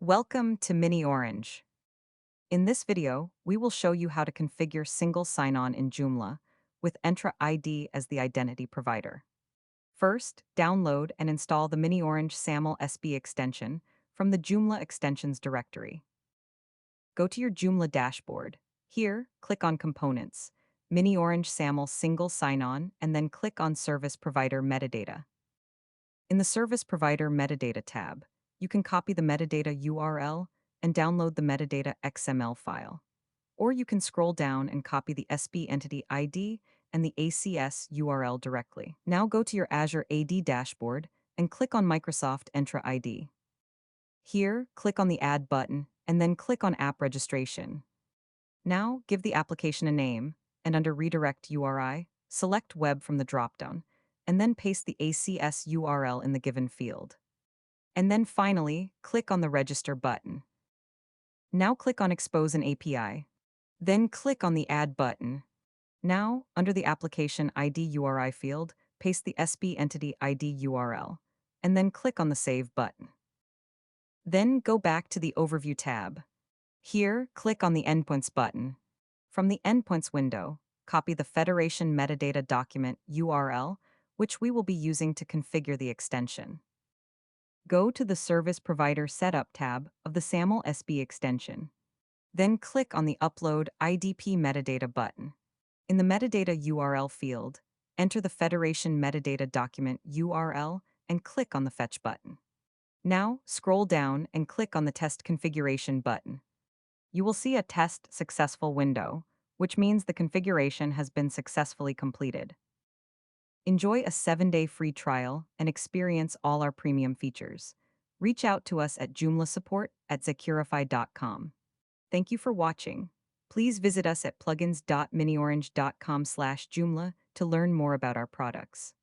Welcome to Mini Orange. In this video, we will show you how to configure single sign-on in Joomla with Entra ID as the identity provider. First, download and install the Mini Orange SAML SB extension from the Joomla extensions directory. Go to your Joomla dashboard. Here, click on Components, Mini Orange SAML Single Sign-On, and then click on Service Provider Metadata. In the Service Provider Metadata tab, you can copy the metadata URL and download the metadata XML file. Or you can scroll down and copy the SB entity ID and the ACS URL directly. Now go to your Azure AD dashboard and click on Microsoft Entra ID. Here, click on the Add button and then click on App Registration. Now, give the application a name, and under Redirect URI, select Web from the dropdown, and then paste the ACS URL in the given field. And then finally, click on the Register button. Now click on Expose an API. Then click on the Add button. Now, under the Application ID URI field, paste the SB Entity ID URL, and then click on the Save button. Then go back to the Overview tab. Here, click on the Endpoints button. From the Endpoints window, copy the Federation Metadata Document URL, which we will be using to configure the extension. Go to the Service Provider Setup tab of the SAML SB extension. Then click on the Upload IDP Metadata button. In the Metadata URL field, enter the Federation Metadata Document URL and click on the Fetch button. Now, scroll down and click on the Test Configuration button. You will see a Test Successful window, which means the configuration has been successfully completed. Enjoy a 7-day free trial and experience all our premium features. Reach out to us at Joomla support at securify.com. Thank you for watching. Please visit us at plugins.miniorange.com/Joomla to learn more about our products.